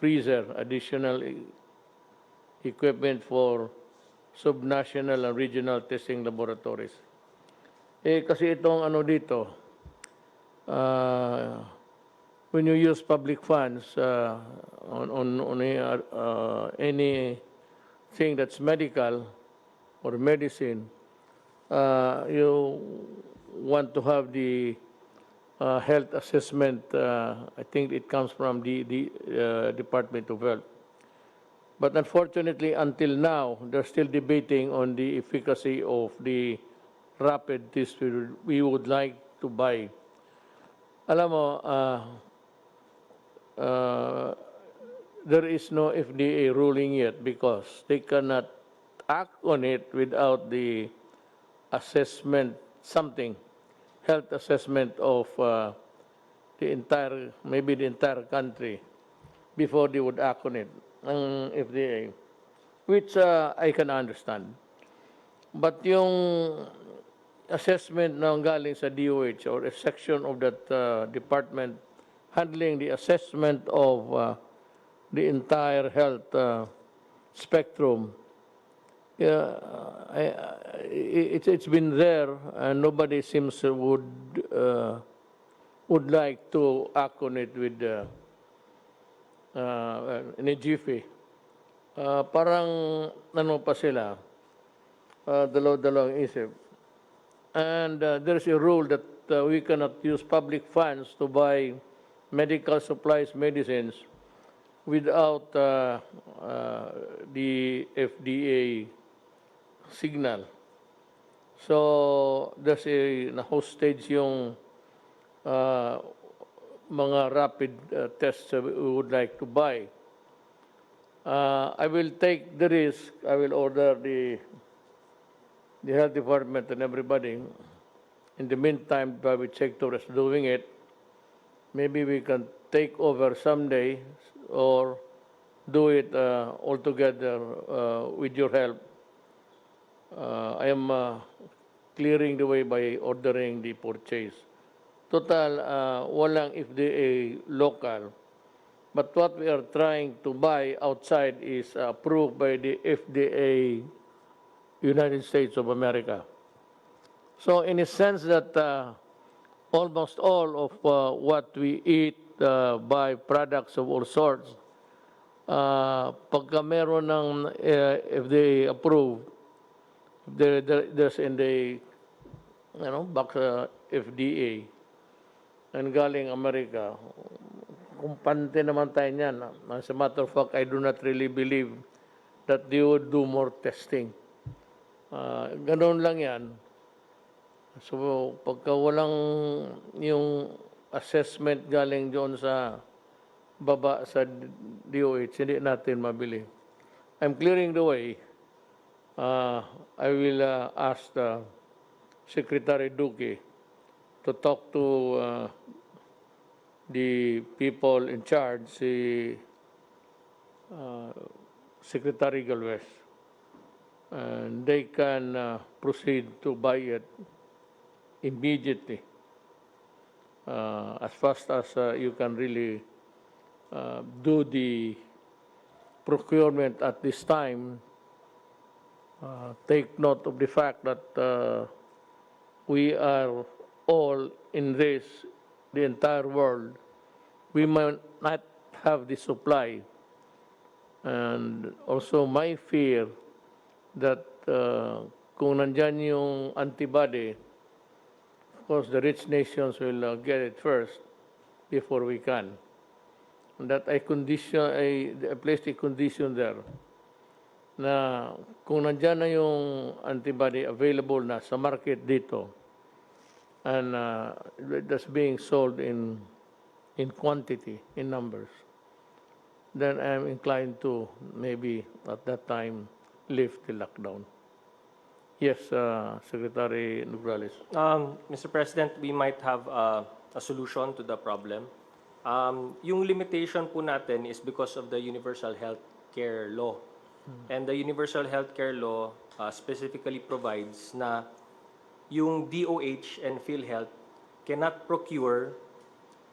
freezer, additional equipment for subnational and regional testing laboratories. Kasi itong ano dito, when you use public funds on anything that's medical or medicine, you want to have the health assessment. I think it comes from the Department of Health. But unfortunately, until now, they're still debating on the efficacy of the rapid test we would like to buy. Alam mo, there is no FDA ruling yet because they cannot act on it without the assessment, health assessment of maybe the entire country before they would act on it, ang FDA, which I can understand. But yung assessment na galing sa DOH or a section of that department handling the assessment of the entire health spectrum, it's been there and nobody seems would like to act on it with in a jiffy. Parang ano pa sila, dalaw-dalawang isip. And there's a rule that we cannot use public funds to buy medical supplies, medicines, without the FDA signal. So, there's a hostage yung mga rapid tests we would like to buy. I will take the risk. I will order the health department and everybody. In the meantime, private sector is doing it. Maybe we can take over someday or do it all together with your help. I am clearing the way by ordering the purchase. Total, walang FDA local. But what we are trying to buy outside is approved by the FDA United States of America. So in a sense that almost all of what we eat by products of all sorts, pagka meron ng FDA approved, there's in the box FDA and galing America, kumpante naman tayo niyan. As a matter of fact, I do not really believe that they would do more testing. Ganoon lang yan. So, pagka walang yung assessment galing doon sa baba sa DOH, hindi natin mabili. I'm clearing the way. I will ask Secretary Duque to talk to the people in charge, si Secretary Galvez. And they can proceed to buy it immediately, as fast as you can really do the procurement at this time. Take note of the fact that we are all in this, the entire world. We might not have the supply. And also my fear that kung nandyan yung antibody, of course the rich nations will get it first before we can. And that I placed a condition there na kung nandyan na yung antibody available na sa market dito and that's being sold in quantity, in numbers, then I'm inclined to maybe at that time lift the lockdown. Yes, Secretary Nograles. Mr. President, we might have a solution to the problem. Yung limitation po natin is because of the Universal Health Care Law. And the Universal Health Care Law specifically provides na yung DOH and PhilHealth cannot procure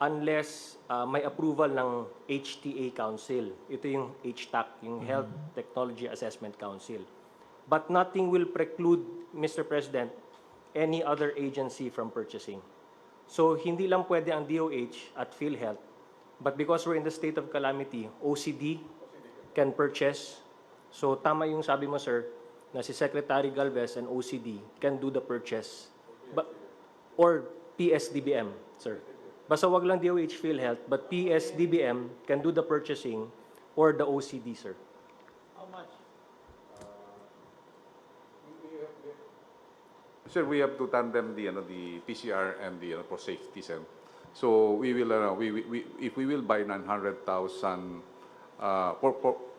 unless may approval ng HTA Council. Ito yung HTAC, yung Health Technology Assessment Council. But nothing will preclude, Mr. President, any other agency from purchasing. So hindi lang pwede ang DOH at PhilHealth, but because we're in the state of calamity, OCD can purchase. So tama yung sabi mo, sir, na si Secretary Galvez and OCD can do the purchase. Or PSDBM, sir. Basta wag lang DOH PhilHealth, but PSDBM can do the purchasing or the OCD, sir. Sir, we have to tandem the PCR and the for safety, sir. So we will if we will buy 900,000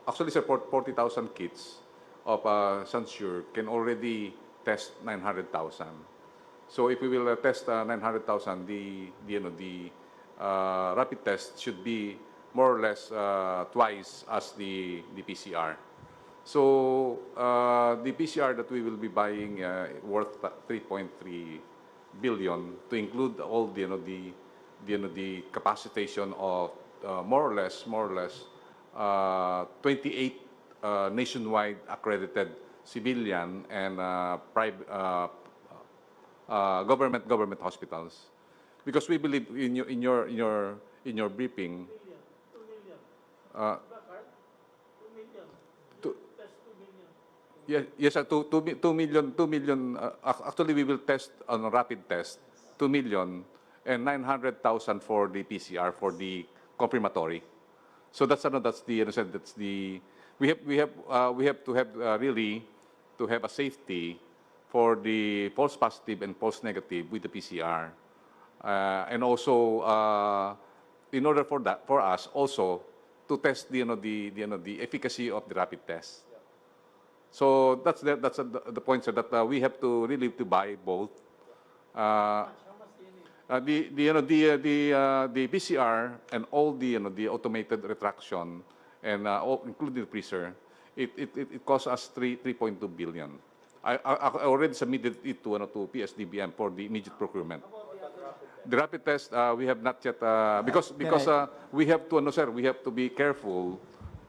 actually sir 40,000 kits of Sansure can already test 900,000. So if we will test 900,000, the rapid test should be more or less twice as the PCR. So the PCR that we will be buying worth 3.3 billion to include all the capacitation of more or less 28 nationwide accredited civilian and private government hospitals, because we believe in your briefing. Yes, sir, 2 million. Actually, we will test on a rapid test 2 million and 900,000 for the PCR for the confirmatory. So that's the we have to have really to have a safety for the false positive and false negative with the PCR, and also in order for us also to test the efficacy of the rapid test. So that's the point, sir, that we have to really to buy both. The PCR and all the automated retraction and including the freezer, it costs us 3.2 billion. I already submitted it to PSDBM for the immediate procurement. The rapid test we have not yet because we have to sir, we have to be careful.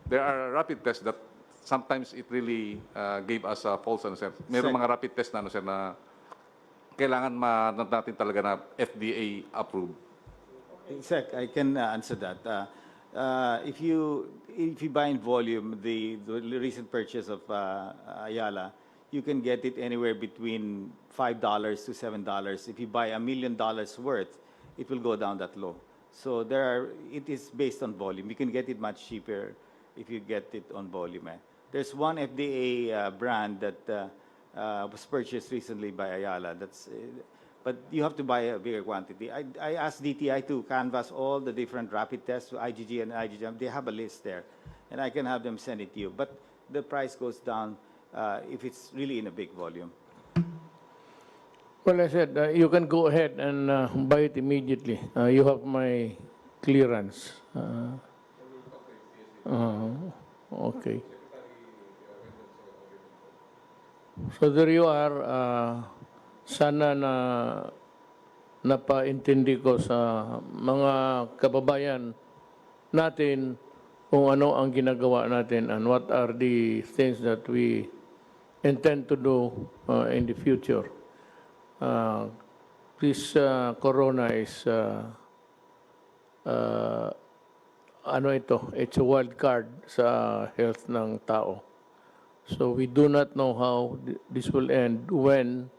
There are rapid tests that sometimes it really gave us a false sir. Merong mga rapid test na sir na kailangan natin talaga na FDA approved. Sec, I can answer that. If you buy in volume the recent purchase of Ayala, you can get it anywhere between $5 to $7. If you buy $1 million worth, it will go down that low. So it is based on volume. You can get it much cheaper if you get it on volume. There's one FDA brand that was purchased recently by Ayala. But you have to buy a bigger quantity. I asked DTI to canvass all the different rapid tests, IgG and IgM. They have a list there, and I can have them send it to you. But the price goes down if it's really in a big volume. Well, I said you can go ahead and buy it immediately. You have my clearance. Okay. So there you are. Sana na napaintindi ko sa mga kababayan natin kung ano ang ginagawa natin and what are the things that we intend to do in the future. This corona is it's a wild card sa health ng tao. So we do not know how this will end, when,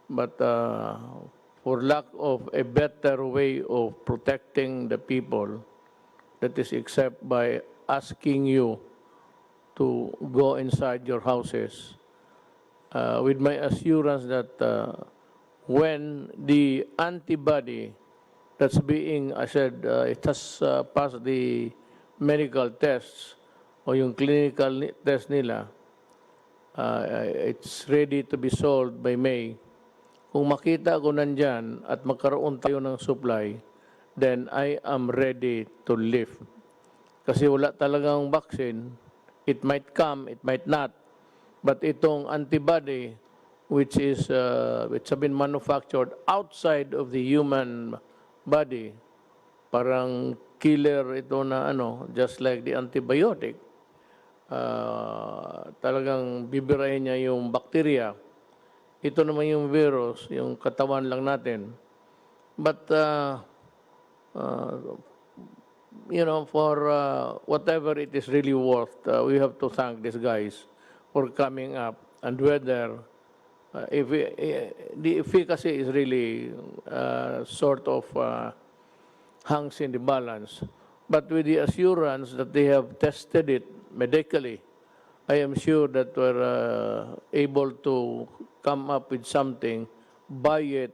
but for lack of a better way of protecting the people, that is except by asking you to go inside your houses, with my assurance that when the antibody that's being, I said, it has passed the medical tests o yung clinical test nila, it's ready to be sold by May. Kung makita ko nandyan at magkaroon tayo ng supply, then I am ready to live. Kasi wala talagang vaccine. It might come, it might not. But itong antibody, which have been manufactured outside of the human body, parang killer ito na just like the antibiotic. Talagang bibirahin niya yung bakterya. Ito naman yung virus, yung katawan lang natin. But, for whatever it is really worth, we have to thank these guys for coming up, and whether the efficacy is really sort of hangs in the balance. But with the assurance that they have tested it medically, I am sure that we're able to come up with something, buy it,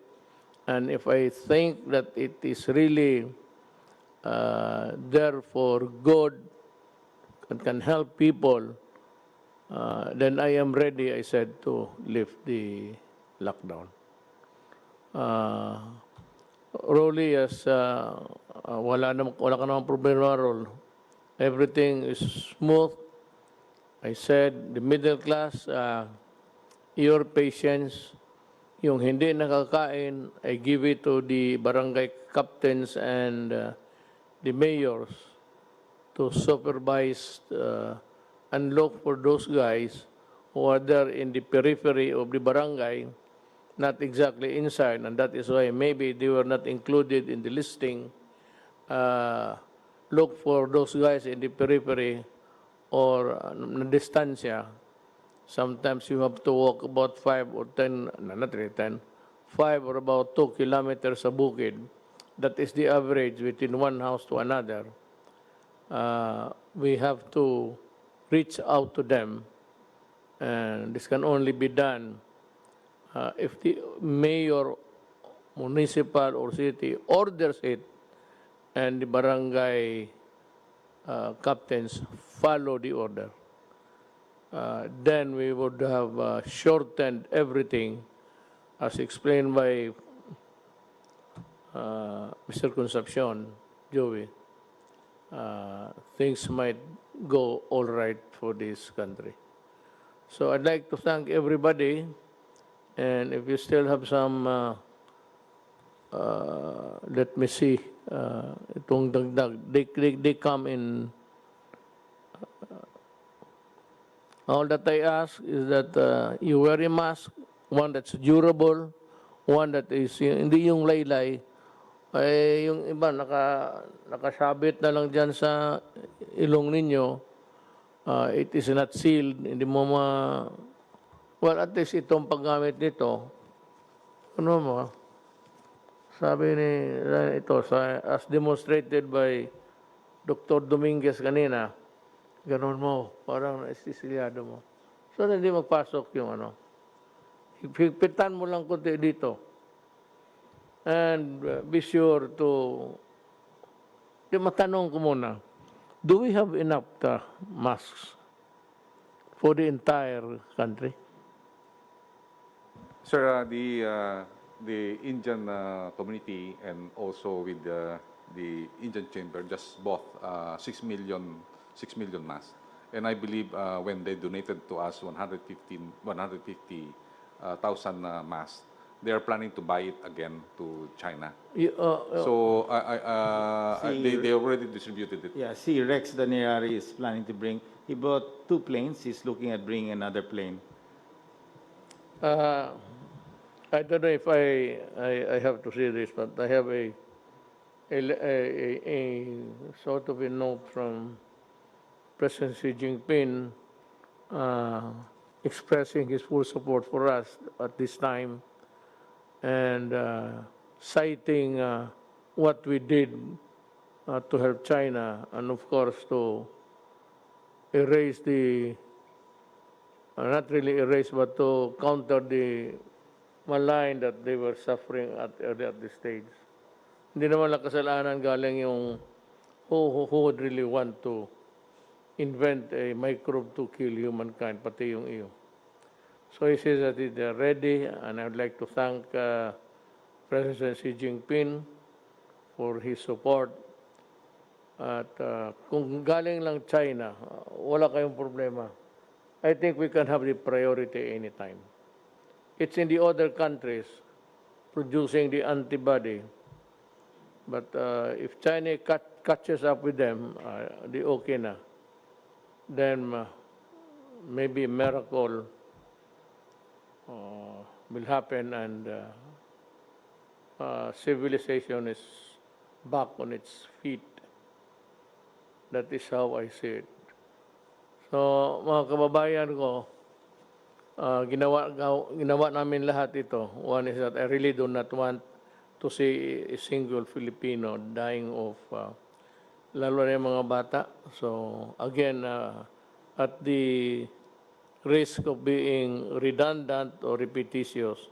and if I think that it is really there for good and can help people, then I am ready, I said, to lift the lockdown. Rolly, as wala ka namang problema, Roll. Everything is smooth. I said, the middle class, your patience, yung hindi nakakain, I give it to the barangay captains and the mayors to supervise and look for those guys who are there in the periphery of the barangay, not exactly inside, and that is why maybe they were not included in the listing. Look for those guys in the periphery or distancia. Sometimes you have to walk about 5 or 10, no, not really 10, 5 or about 2 kilometers sa bukid. That is the average between one house to another. We have to reach out to them, and this can only be done if the mayor, municipal or city orders it, and the barangay captains follow the order. Then we would have shortened everything, as explained by Mr. Concepcion, Joey. Things might go all right for this country. So I'd like to thank everybody, and if you still have some, let me see, itong dagdag, they come in. All that I ask is that you wear a mask, one that's durable, one that is, hindi yung laylay, ay yung iba nakasabit na lang dyan sa ilong ninyo, it is not sealed, hindi mo well, at least itong paggamit nito, sabi ni, ito, as demonstrated by Dr. Dominguez kanina, ganun mo, parang naistisilyado mo. So, hindi magpasok yung higpitan mo lang kunti dito. And be sure to, matanong ko muna, do we have enough masks for the entire country? Sir, the Indian community and also with the Indian chamber just bought 6 million masks. And I believe when they donated to us 150,000 masks, they are planning to buy it again to China. So they already distributed it. Yeah, see, Rex Daniari is planning to bring, he bought 2 planes, he's looking at bringing another plane. I don't know if I have to say this, but I have a sort of a note from President Xi Jinping expressing his full support for us at this time, and citing what we did to help China, and of course to erase not really erase, but to counter the malign that they were suffering at this stage. Hindi naman lang kasalanan galing yung who would really want to invent a microbe to kill humankind, pati yung iyo. So he says that they're ready, and I would like to thank President Xi Jinping for his support. At kung galing lang China, wala kayong problema. I think we can have the priority anytime. It's in the other countries producing the antibody. But if China catches up with them, di okay na. Then maybe a miracle will happen and civilization is back on its feet. That is how I see it. So, mga kababayan ko, ginawa namin lahat ito. One is that I really do not want to see a single Filipino dying of, lalo na yung mga bata. So, again, at the risk of being redundant or repetitious,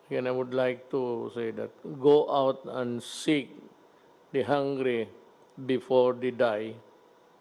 again, I would like to say that go out and seek the hungry before they die.